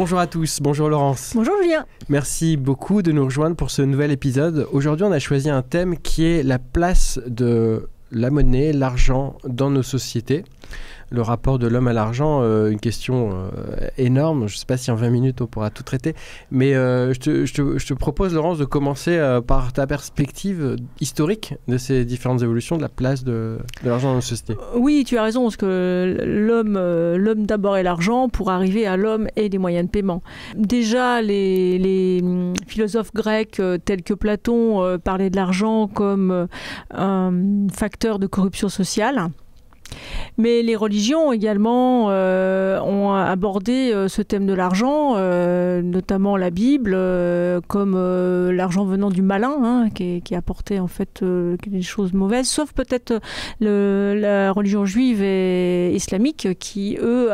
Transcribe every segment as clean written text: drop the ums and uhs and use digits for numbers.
Bonjour à tous, bonjour Laurence. Bonjour Julien. Merci beaucoup de nous rejoindre pour ce nouvel épisode. Aujourd'hui, on a choisi un thème qui est la place de la monnaie, l'argent dans nos sociétés. Le rapport de l'homme à l'argent, une question énorme. Je ne sais pas si en 20 minutes on pourra tout traiter. Mais je te propose, Laurence, de commencer par ta perspective historique de ces différentes évolutions de la place de l'argent dans nos sociétés. Oui, tu as raison, parce que l'homme d'abord et l'argent pour arriver à l'homme et les moyens de paiement. Déjà, les philosophes grecs tels que Platon parlaient de l'argent comme un facteur de corruption sociale. Mais les religions également ont abordé ce thème de l'argent, notamment la Bible, comme l'argent venant du malin, qui apportait en fait des choses mauvaises, sauf peut-être la religion juive et islamique qui, eux,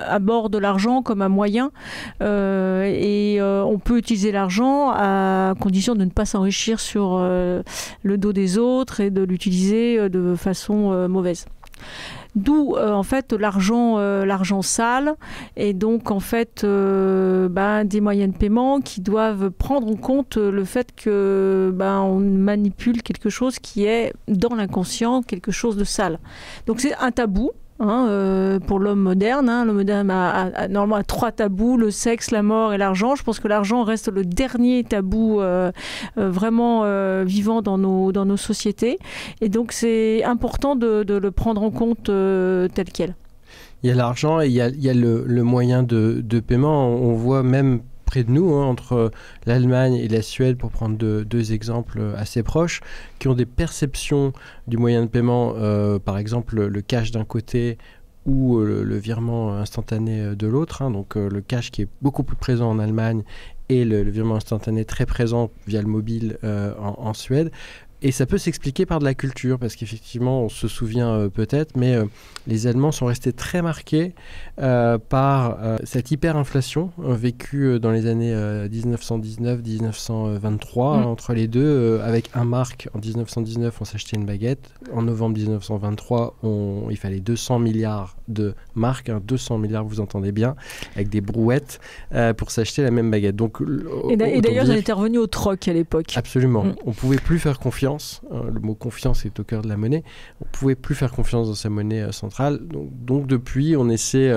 abordent l'argent comme un moyen et on peut utiliser l'argent à condition de ne pas s'enrichir sur le dos des autres et de l'utiliser de façon mauvaise. D'où en fait l'argent sale et donc en fait des moyens de paiement qui doivent prendre en compte le fait que on manipule quelque chose qui est dans l'inconscient, quelque chose de sale. Donc c'est un tabou. Pour l'homme moderne. L'homme moderne a normalement 3 tabous, le sexe, la mort et l'argent. Je pense que l'argent reste le dernier tabou vraiment vivant dans nos sociétés. Et donc c'est important de le prendre en compte tel quel. Il y a l'argent et il y a le moyen de paiement. On voit même près de nous, entre l'Allemagne et la Suède, pour prendre deux exemples assez proches, qui ont des perceptions du moyen de paiement, par exemple le cash d'un côté ou le virement instantané de l'autre. Donc le cash qui est beaucoup plus présent en Allemagne et le virement instantané très présent via le mobile en Suède. Et ça peut s'expliquer par de la culture, parce qu'effectivement, on se souvient peut-être, mais les Allemands sont restés très marqués par cette hyperinflation vécue dans les années 1919-1923, entre les deux. Avec 1 mark en 1919, on s'achetait une baguette. En novembre 1923, il fallait 200 milliards de marks, 200 milliards, vous entendez bien, avec des brouettes pour s'acheter la même baguette. Donc, et d'ailleurs, j'en étais revenu au troc à l'époque. Absolument. On ne pouvait plus faire confiance. Le mot confiance est au cœur de la monnaie. On ne pouvait plus faire confiance dans sa monnaie centrale. Donc depuis, on essaie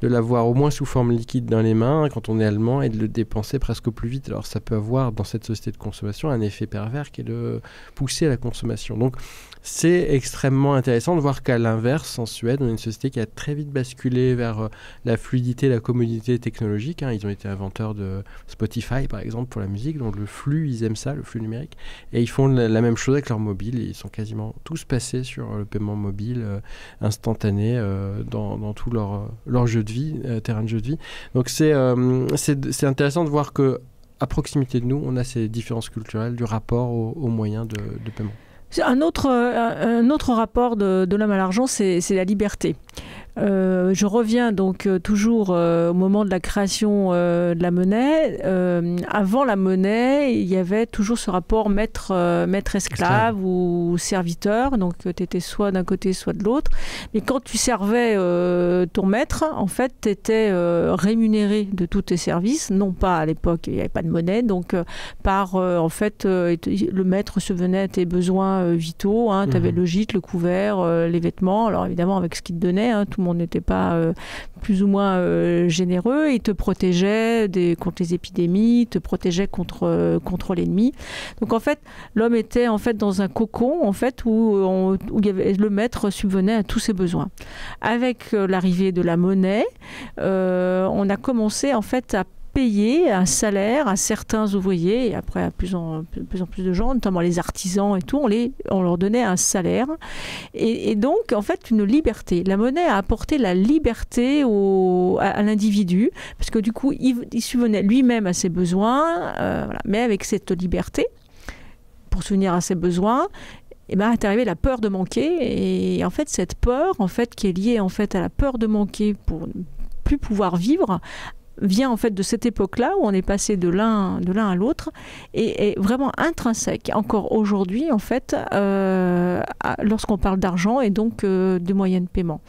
de l'avoir au moins sous forme liquide dans les mains quand on est allemand et de le dépenser presque au plus vite. Alors ça peut avoir dans cette société de consommation un effet pervers qui est de pousser à la consommation. Donc c'est extrêmement intéressant de voir qu'à l'inverse, en Suède, on a une société qui a très vite basculé vers la fluidité, la commodité technologique. Ils ont été inventeurs de Spotify, par exemple, pour la musique. Donc le flux, ils aiment ça, le flux numérique. Et ils font la même chose avec leur mobile. Ils sont quasiment tous passés sur le paiement mobile instantané dans tout leur jeu de vie, terrain de jeu de vie. Donc c'est intéressant de voir qu'à proximité de nous, on a ces différences culturelles du rapport aux moyens de paiement. Un autre rapport de l'homme à l'argent, c'est la liberté. Je reviens donc toujours au moment de la création de la monnaie. Avant la monnaie, il y avait toujours ce rapport maître-esclave ou serviteur. Donc tu étais soit d'un côté, soit de l'autre. Mais quand tu servais ton maître, en fait, tu étais rémunéré de tous tes services. Non pas à l'époque, il n'y avait pas de monnaie. Donc en fait, le maître subvenait à tes besoins vitaux. Tu avais le gîte, le couvert, les vêtements. Alors évidemment, avec ce qu'il te donnait, tout le monde n'était pas plus ou moins généreux. Il te protégeait contre les épidémies, il te protégeait contre l'ennemi. Donc en fait, l'homme était en fait dans un cocon où le maître subvenait à tous ses besoins. Avec l'arrivée de la monnaie, on a commencé en fait à payer un salaire à certains ouvriers et après à plus en plus de gens, notamment les artisans et tout, on leur donnait un salaire et donc en fait une liberté. La monnaie a apporté la liberté à l'individu parce que du coup il subvenait lui-même à ses besoins, mais avec cette liberté pour subvenir à ses besoins. Est arrivée la peur de manquer et en fait cette peur qui est liée en fait à la peur de manquer pour ne plus pouvoir vivre vient en fait de cette époque-là où on est passé de l'un à l'autre et est vraiment intrinsèque encore aujourd'hui en fait lorsqu'on parle d'argent et donc de moyens de paiement.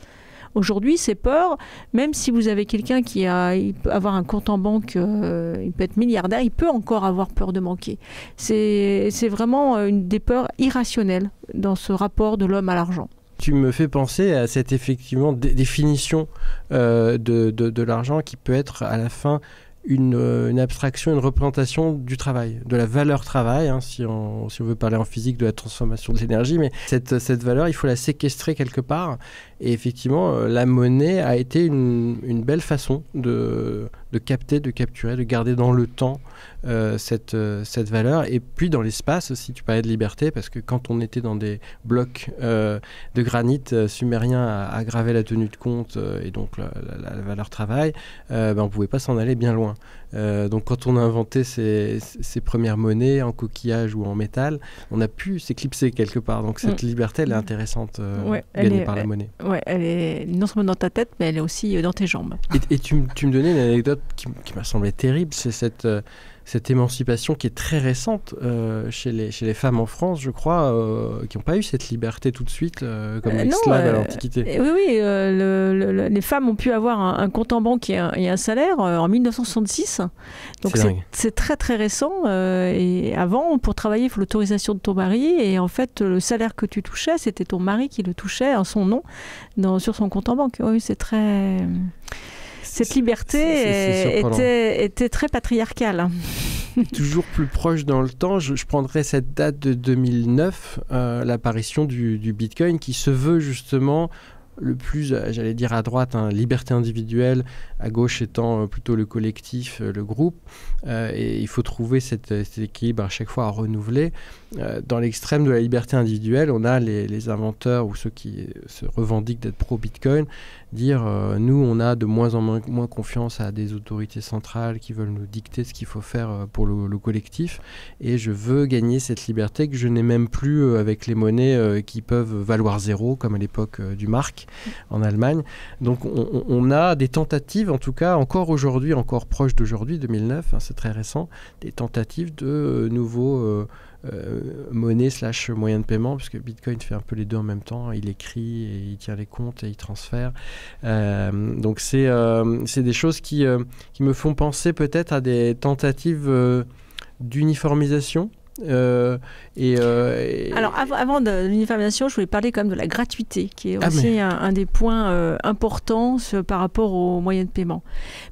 Aujourd'hui, c'est peur. Même si vous avez quelqu'un il peut avoir un compte en banque, il peut être milliardaire, il peut encore avoir peur de manquer. C'est vraiment une des peurs irrationnelles dans ce rapport de l'homme à l'argent. Tu me fais penser à cette effectivement définition de l'argent qui peut être à la fin une abstraction, une représentation du travail, de la valeur travail, hein, si on veut parler en physique de la transformation de l'énergie, mais cette valeur, il faut la séquestrer quelque part. Et effectivement, la monnaie a été une belle façon de capter, de capturer, de garder dans le temps cette valeur. Et puis dans l'espace aussi, tu parlais de liberté, parce que quand on était dans des blocs de granit sumériens à graver la tenue de compte et donc la valeur travail, on ne pouvait pas s'en aller bien loin. Donc quand on a inventé ces premières monnaies en coquillage ou en métal, on a pu s'éclipser quelque part. Donc cette liberté, elle est intéressante, gagnée par la monnaie. Ouais, elle est non seulement dans ta tête, mais elle est aussi dans tes jambes. Et tu me donnais une anecdote qui m'a semblé terrible, c'est cette émancipation qui est très récente chez les femmes en France, je crois, qui n'ont pas eu cette liberté tout de suite, comme l'esclave à l'Antiquité. Oui, les femmes ont pu avoir un compte en banque et un salaire en 1966. Donc c'est très très récent. Et avant, pour travailler, il faut l'autorisation de ton mari. Et en fait, le salaire que tu touchais, c'était ton mari qui le touchait en son nom sur son compte en banque. Oui, c'est très... Cette liberté était très patriarcale. Toujours plus proche dans le temps, je prendrais cette date de 2009, l'apparition du Bitcoin, qui se veut justement le plus, j'allais dire à droite, liberté individuelle, à gauche étant plutôt le collectif, le groupe. Et il faut trouver cet équilibre à chaque fois à renouveler. Dans l'extrême de la liberté individuelle, on a les inventeurs ou ceux qui se revendiquent d'être pro-Bitcoin, dire nous, on a de moins en moins confiance à des autorités centrales qui veulent nous dicter ce qu'il faut faire pour le collectif. Et je veux gagner cette liberté que je n'ai même plus avec les monnaies qui peuvent valoir zéro, comme à l'époque du mark en Allemagne. Donc on a des tentatives, en tout cas encore aujourd'hui, encore proche d'aujourd'hui, 2009, c'est très récent, des tentatives de nouveaux monnaie / moyen de paiement, puisque Bitcoin fait un peu les deux en même temps. Il écrit et il tient les comptes et il transfère. Donc c'est des choses qui me font penser peut-être à des tentatives d'uniformisation. Alors avant de l'uniformisation, je voulais parler quand même de la gratuité, qui est aussi un des points importants par rapport aux moyens de paiement.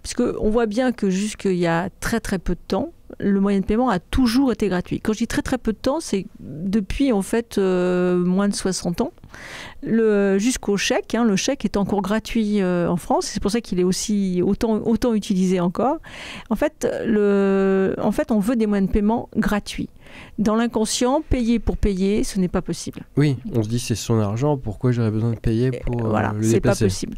Puisque on voit bien que jusqu'il y a très très peu de temps, le moyen de paiement a toujours été gratuit. Quand je dis très très peu de temps, c'est depuis en fait moins de 60 ans. Jusqu'au chèque, le chèque est encore gratuit en France, c'est pour ça qu'il est aussi autant utilisé encore. En fait, on veut des moyens de paiement gratuits. Dans l'inconscient, payer pour payer, ce n'est pas possible. Oui, on se dit c'est son argent, pourquoi j'aurais besoin de payer pour voilà, le c'est déplacer. Pas possible.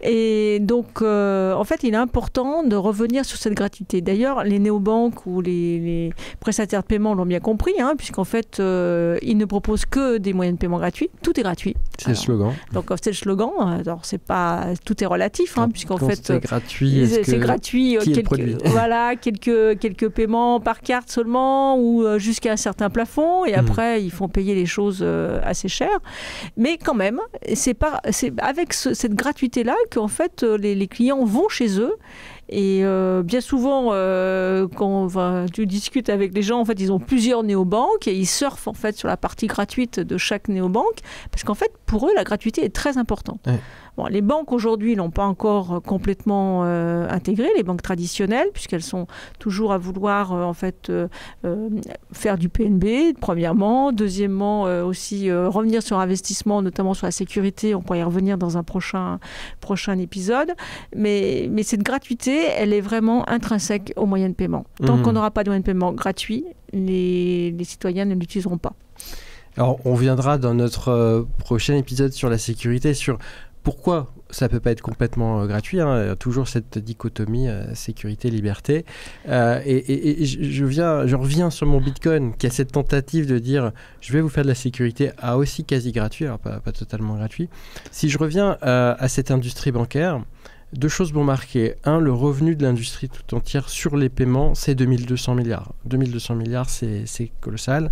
Et donc, en fait, il est important de revenir sur cette gratuité. D'ailleurs, les néobanques ou les prestataires de paiement l'ont bien compris, puisqu'en fait, ils ne proposent que des moyens de paiement gratuits. Tout est gratuit. C'est le slogan. Donc, c'est le slogan. Alors, c'est pas... Tout est relatif, puisqu'en fait... C'est gratuit. C'est gratuit. Qui est le produit ? Voilà, quelques paiements par carte seulement, ou jusqu'à un certain plafond, et après, ils font payer les choses assez chères. Mais quand même, c'est avec cette gratuité-là qu'en fait, les clients vont chez eux. Et bien souvent, quand tu discutes avec les gens, en fait, ils ont plusieurs néobanques et ils surfent en fait sur la partie gratuite de chaque néobanque, parce qu'en fait, pour eux, la gratuité est très importante. Ouais. Bon, les banques aujourd'hui l'ont pas encore complètement intégré, les banques traditionnelles, puisqu'elles sont toujours à vouloir en fait faire du PNB, premièrement, deuxièmement aussi revenir sur l'investissement, notamment sur la sécurité. On pourrait y revenir dans un prochain épisode. Mais cette gratuité, elle est vraiment intrinsèque aux moyens de paiement. Tant qu'on n'aura pas de moyens de paiement gratuits, les citoyens ne l'utiliseront pas. Alors, on viendra dans notre prochain épisode sur la sécurité, sur pourquoi ça ne peut pas être complètement gratuit, toujours cette dichotomie sécurité-liberté. Et je reviens sur mon Bitcoin, qui a cette tentative de dire je vais vous faire de la sécurité à aussi quasi gratuit, alors pas totalement gratuit. Si je reviens à cette industrie bancaire, 2 choses m'ont marqué. Un, le revenu de l'industrie tout entière sur les paiements, c'est 2200 milliards. 2200 milliards, c'est colossal.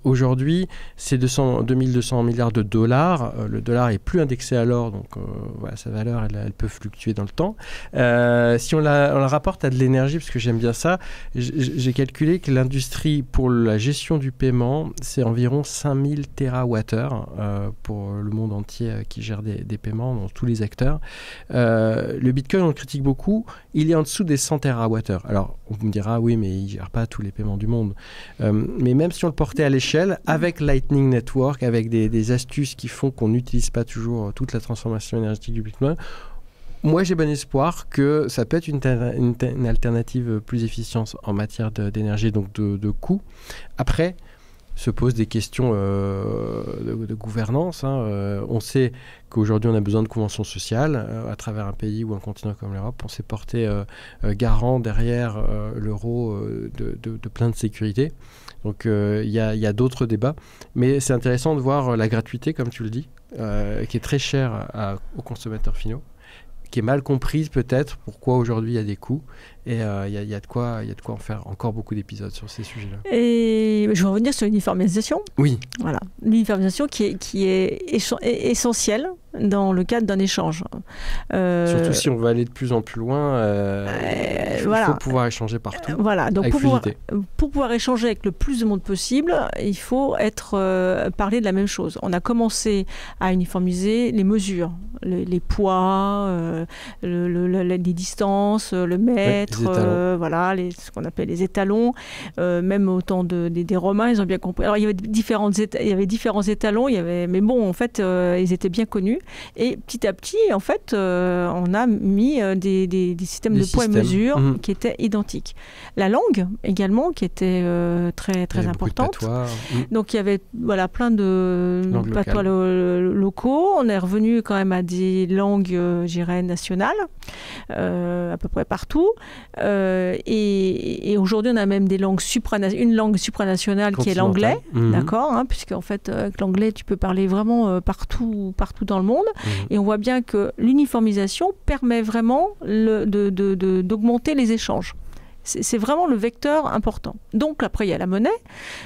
Aujourd'hui, c'est 2200 milliards de dollars. Le dollar est plus indexé à l'or, donc voilà, sa valeur, elle peut fluctuer dans le temps. Si on la rapporte à de l'énergie, parce que j'aime bien ça, j'ai calculé que l'industrie, pour la gestion du paiement, c'est environ 5000 TWh pour le monde entier qui gère des paiements, dans tous les acteurs. Le Bitcoin, on le critique beaucoup, il est en dessous des 100 TWh. Alors, on me dira, oui, mais il ne gère pas tous les paiements du monde. Mais même si on le portait à l'échelle, avec Lightning Network, avec des astuces qui font qu'on n'utilise pas toujours toute la transformation énergétique du Bitcoin, moi, j'ai bon espoir que ça peut être une alternative plus efficiente en matière d'énergie, donc de coûts. Après, se posent des questions de gouvernance. On sait qu'aujourd'hui, on a besoin de conventions sociales à travers un pays ou un continent comme l'Europe. On s'est porté garant derrière l'euro de plein de sécurité. Donc, il y a d'autres débats. Mais c'est intéressant de voir la gratuité, comme tu le dis, qui est très chère aux consommateurs finaux, qui est mal comprise peut-être, pourquoi aujourd'hui il y a des coûts. Et il y a de quoi en faire encore beaucoup d'épisodes sur ces sujets-là. Et je vais revenir sur l'uniformisation. Oui. Voilà. L'uniformisation qui est essentielle dans le cadre d'un échange. Surtout si on veut aller de plus en plus loin, il faut pouvoir échanger partout. Voilà. Donc avec pour pouvoir échanger avec le plus de monde possible, il faut parler de la même chose. On a commencé à uniformiser les mesures, les poids, les distances, le mètre. Voilà, ce qu'on appelle les étalons, même au temps des Romains, ils ont bien compris. Alors il y avait différents étalons, mais bon, en fait, ils étaient bien connus. Et petit à petit, en fait, on a mis des systèmes de poids et mesures qui étaient identiques. La langue également, qui était très très importante. Donc il y avait plein de patois locaux. On est revenu quand même à des langues, je dirais, nationales, à peu près partout. Et aujourd'hui, on a même une langue supranationale qui est l'anglais, d'accord, puisque en fait, avec l'anglais, tu peux parler vraiment partout dans le monde. Et on voit bien que l'uniformisation permet vraiment d'augmenter les échanges. C'est vraiment le vecteur important. Donc après, il y a la monnaie.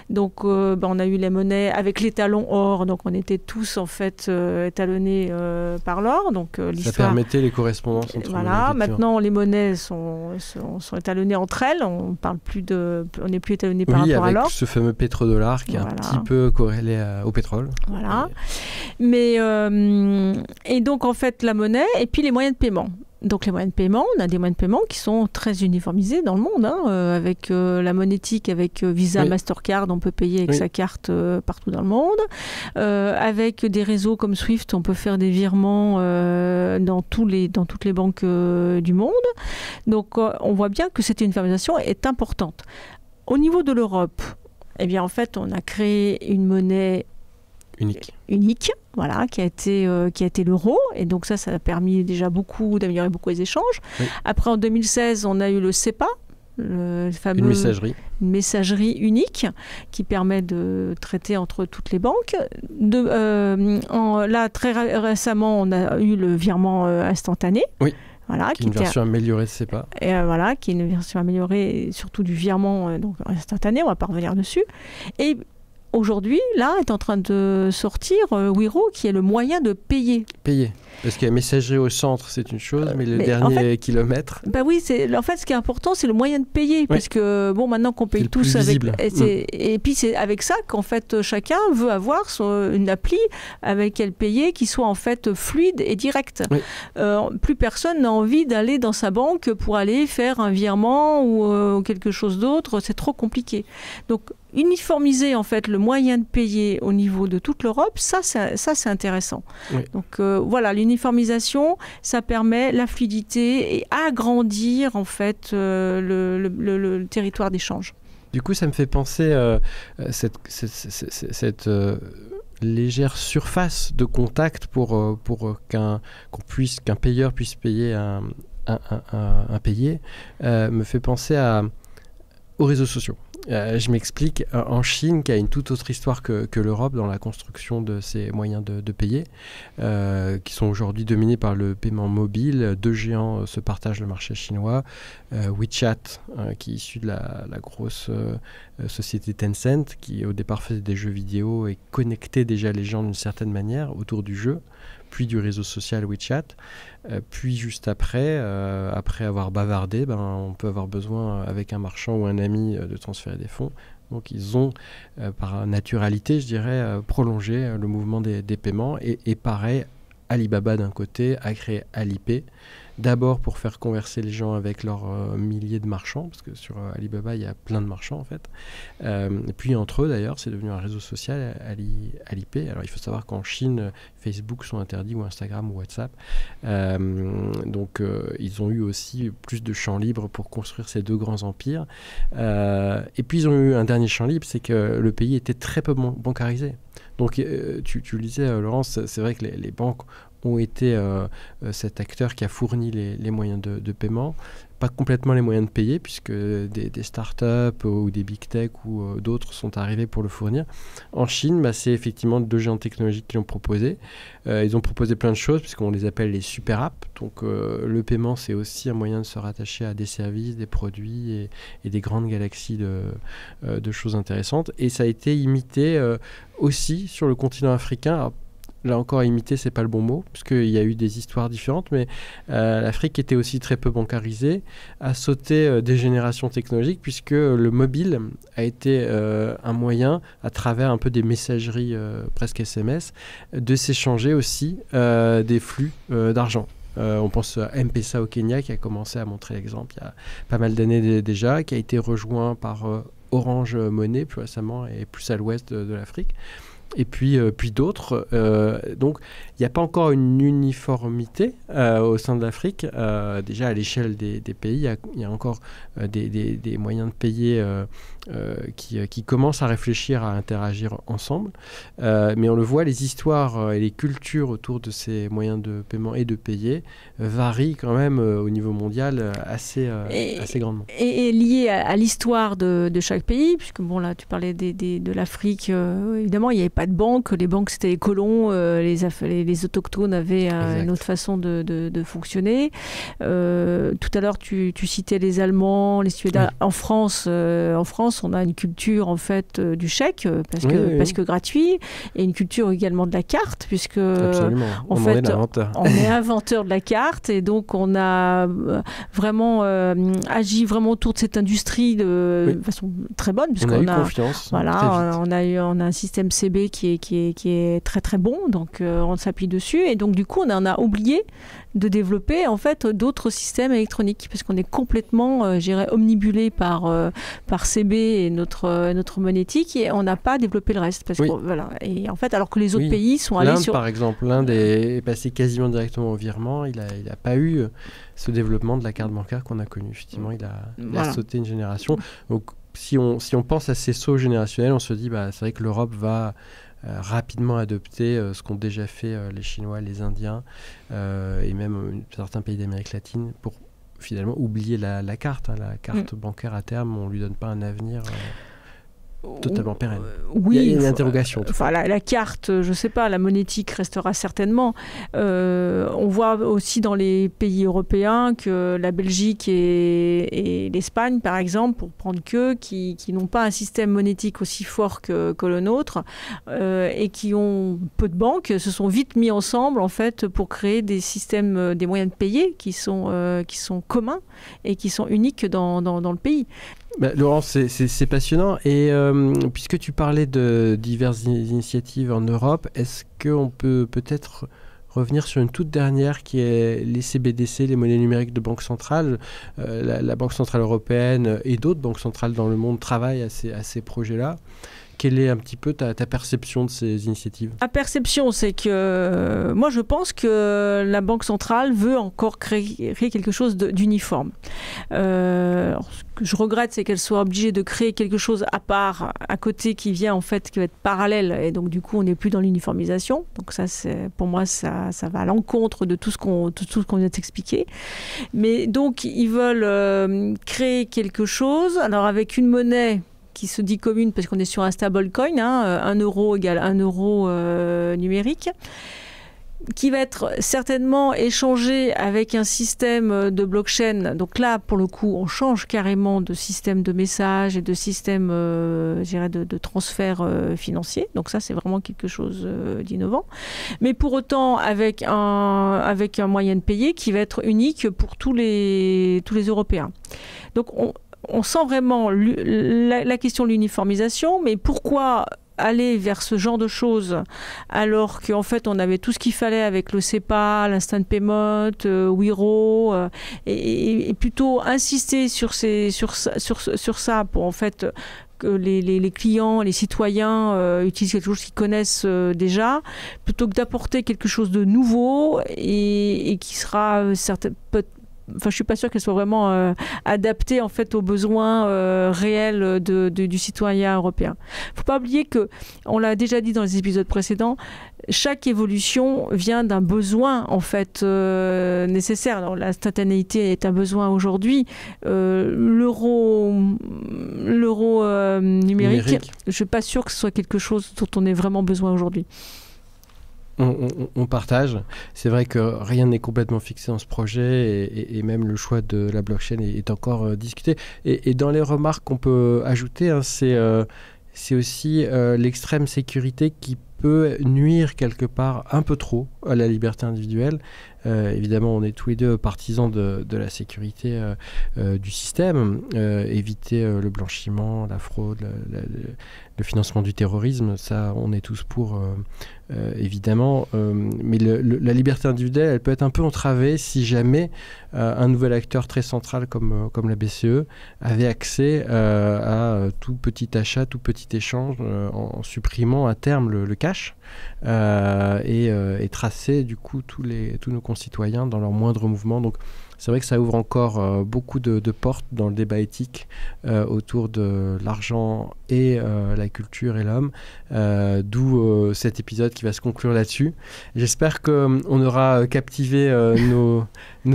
Donc on a eu les monnaies avec l'étalon or. Donc on était tous en fait étalonnés par l'or. Donc ça permettait les correspondances entre voilà. Maintenant, les monnaies sont étalonnées entre elles. On n'est plus étalonné par rapport à l'or. Avec ce fameux pétrodollar qui est un petit peu corrélé au pétrole. Voilà. Mais et donc en fait la monnaie et puis les moyens de paiement. Donc les moyens de paiement, on a des moyens de paiement qui sont très uniformisés dans le monde, avec la monétique, avec Visa, Mastercard, on peut payer avec sa carte partout dans le monde. Avec des réseaux comme Swift, on peut faire des virements dans toutes les banques du monde. Donc on voit bien que cette uniformisation est importante. Au niveau de l'Europe, eh bien en fait, on a créé une monnaie unique, voilà, qui a été l'euro, et donc ça a permis déjà d'améliorer beaucoup les échanges. Après, en 2016, on a eu le SEPA, le fameux une messagerie unique qui permet de traiter entre toutes les banques. Là, très récemment, on a eu le virement instantané. Oui. Voilà, qui est une version améliorée de SEPA. Et voilà, qui est une version améliorée surtout du virement donc instantané, on ne va pas revenir dessus. Et aujourd'hui, là, est en train de sortir Wero, qui est le moyen de payer. Parce qu'il y a messagerie au centre, c'est une chose, mais le dernier kilomètre... oui, en fait, ce qui est important, c'est le moyen de payer. Parce que, maintenant qu'on paye tous avec... Et puis, c'est avec ça qu'en fait, chacun veut avoir une appli avec elle payer qui soit en fait fluide et directe. Plus personne n'a envie d'aller dans sa banque pour aller faire un virement ou quelque chose d'autre. C'est trop compliqué. Donc, uniformiser en fait le moyen de payer au niveau de toute l'Europe, ça c'est intéressant. Donc voilà, l'uniformisation, ça permet la fluidité et agrandir en fait le territoire d'échange. Du coup, ça me fait penser cette légère surface de contact pour qu'un payeur puisse payer un payé, me fait penser aux réseaux sociaux. Je m'explique. En Chine, qui a une toute autre histoire que l'Europe dans la construction de ces moyens de payer, qui sont aujourd'hui dominés par le paiement mobile, deux géants se partagent le marché chinois. WeChat, qui est issu de la grosse société Tencent, qui au départ faisait des jeux vidéo et connectait déjà les gens d'une certaine manière autour du jeu, puis du réseau social WeChat. Puis juste après avoir bavardé, on peut avoir besoin avec un marchand ou un ami de transférer des fonds. Donc ils ont, par naturalité, je dirais, prolongé le mouvement des paiements. Et pareil, Alibaba d'un côté a créé Alipay, d'abord pour faire converser les gens avec leurs milliers de marchands, parce que sur Alibaba, il y a plein de marchands en fait. Et puis entre eux d'ailleurs, c'est devenu un réseau social, Alipay. Alors il faut savoir qu'en Chine, Facebook sont interdits, ou Instagram ou WhatsApp. Donc ils ont eu aussi plus de champs libres pour construire ces deux grands empires. Et puis ils ont eu un dernier champ libre, c'est que le pays était très peu bancarisé. Donc tu le disais, Laurence, c'est vrai que les banques ont été cet acteur qui a fourni les moyens de paiement, pas complètement les moyens de payer, puisque des startups ou des big tech ou d'autres sont arrivés pour le fournir. En Chine, c'est effectivement deux géants technologiques qui l'ont proposé. Ils ont proposé plein de choses, puisqu'on les appelle les super apps. Donc le paiement, c'est aussi un moyen de se rattacher à des services, des produits et des grandes galaxies de choses intéressantes. Et ça a été imité aussi sur le continent africain. Alors, là encore, imiter, c'est pas le bon mot, puisqu'il y a eu des histoires différentes, mais l'Afrique était aussi très peu bancarisée, a sauté des générations technologiques, puisque le mobile a été un moyen, à travers un peu des messageries presque SMS, de s'échanger aussi des flux d'argent. On pense à M-Pesa au Kenya, qui a commencé à montrer l'exemple il y a pas mal d'années déjà, qui a été rejoint par Orange Money plus récemment et plus à l'ouest de l'Afrique. Et puis d'autres. Donc, il n'y a pas encore une uniformité au sein de l'Afrique. Déjà, à l'échelle des pays, il y a encore des moyens de payer qui commencent à réfléchir, à interagir ensemble. Mais on le voit, les histoires et les cultures autour de ces moyens de paiement et de payer varient quand même au niveau mondial assez grandement. Et lié à l'histoire de chaque pays, puisque bon, là, tu parlais de l'Afrique, évidemment, il n'y avait pas de banque. Les banques, c'était les colons. Les autochtones avaient une autre façon de fonctionner. Tout à l'heure, tu citais les Allemands, les Suédois. Oui. En France, on a une culture en fait du chèque parce que gratuit, et une culture également de la carte, puisque absolument. On est inventeur de la carte, et donc on a vraiment agi vraiment autour de cette industrie de façon très bonne, puisqu'on a confiance. Voilà, on a un système CB qui est très très bon, donc on s'appuie dessus, et donc du coup on en a oublié de développer en fait d'autres systèmes électroniques, parce qu'on est complètement omnibulé par CB et notre monétique, et on n'a pas développé le reste, parce voilà. Et en fait, alors que les autres pays sont allés sur... par exemple, l'Inde est passé quasiment directement au virement. Il a pas eu ce développement de la carte bancaire qu'on a connu. Effectivement, il a sauté une génération. Donc si on pense à ces sauts générationnels, on se dit c'est vrai que l'Europe va rapidement adopter ce qu'ont déjà fait les Chinois, les Indiens et même certains pays d'Amérique latine, pour finalement oublier la carte. La carte bancaire à terme, on ne lui donne pas un avenir totalement pérenne. Oui, il y a une interrogation. Enfin, la carte, je ne sais pas, la monétique restera certainement. On voit aussi dans les pays européens que la Belgique et l'Espagne, par exemple, pour prendre qui n'ont pas un système monétique aussi fort que le nôtre, et qui ont peu de banques, se sont vite mis ensemble en fait pour créer des systèmes, des moyens de payer qui sont communs et qui sont uniques dans le pays. Laurence, c'est passionnant. Et puisque tu parlais de diverses initiatives en Europe, est-ce qu'on peut peut-être revenir sur une toute dernière qui est les CBDC, les monnaies numériques de banque centrale. La Banque centrale européenne et d'autres banques centrales dans le monde travaillent à ces projets-là. Quelle est un petit peu ta perception de ces initiatives ? Ma perception, c'est que moi, je pense que la Banque centrale veut encore créer quelque chose d'uniforme. Ce que je regrette, c'est qu'elle soit obligée de créer quelque chose à part, à côté, qui va être parallèle. Et donc, du coup, on n'est plus dans l'uniformisation. Donc, ça, pour moi, ça va à l'encontre de tout ce qu'on vient d'expliquer. Mais donc, ils veulent créer quelque chose. Alors, avec une monnaie qui se dit commune parce qu'on est sur un stablecoin, 1 euro égale 1 euro numérique, qui va être certainement échangé avec un système de blockchain. Donc là, pour le coup, on change carrément de système de message et de système de transfert financier. Donc ça, c'est vraiment quelque chose d'innovant. Mais pour autant, avec un moyen de payer qui va être unique pour tous les Européens. Donc on sent vraiment la question de l'uniformisation, mais pourquoi aller vers ce genre de choses alors qu'en fait on avait tout ce qu'il fallait avec le SEPA, l'Instant Payment, Wero, et plutôt insister sur ça pour en fait que les clients, les citoyens utilisent quelque chose qu'ils connaissent déjà, plutôt que d'apporter quelque chose de nouveau et qui sera je suis pas sûre qu'elle soit vraiment adaptée en fait aux besoins réels du citoyen européen. Faut pas oublier que, on l'a déjà dit dans les épisodes précédents, chaque évolution vient d'un besoin en fait nécessaire. Alors, l'instantanéité est un besoin aujourd'hui. L'euro numérique, je suis pas sûre que ce soit quelque chose dont on ait vraiment besoin aujourd'hui. On partage. C'est vrai que rien n'est complètement fixé dans ce projet et même le choix de la blockchain est encore discuté. Et dans les remarques qu'on peut ajouter, c'est aussi l'extrême sécurité qui peut nuire quelque part un peu trop à la liberté individuelle. Évidemment, on est tous les deux partisans de la sécurité du système, éviter le blanchiment, la fraude, le financement du terrorisme, ça on est tous pour évidemment, mais la liberté individuelle elle peut être un peu entravée si jamais un nouvel acteur très central comme la BCE avait accès à tout petit achat, tout petit échange en supprimant à terme le cash et tracer du coup tous nos concitoyens dans leurs moindres mouvements. Donc c'est vrai que ça ouvre encore beaucoup de portes dans le débat éthique autour de l'argent et la culture et l'homme, d'où cet épisode qui va se conclure là-dessus. J'espère qu'on aura captivé nos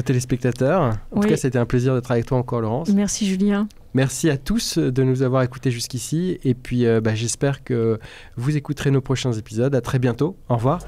téléspectateurs. En tout cas, c'était un plaisir d'être avec toi encore, Laurence. Merci, Julien. Merci à tous de nous avoir écoutés jusqu'ici. Et puis, j'espère que vous écouterez nos prochains épisodes. À très bientôt. Au revoir.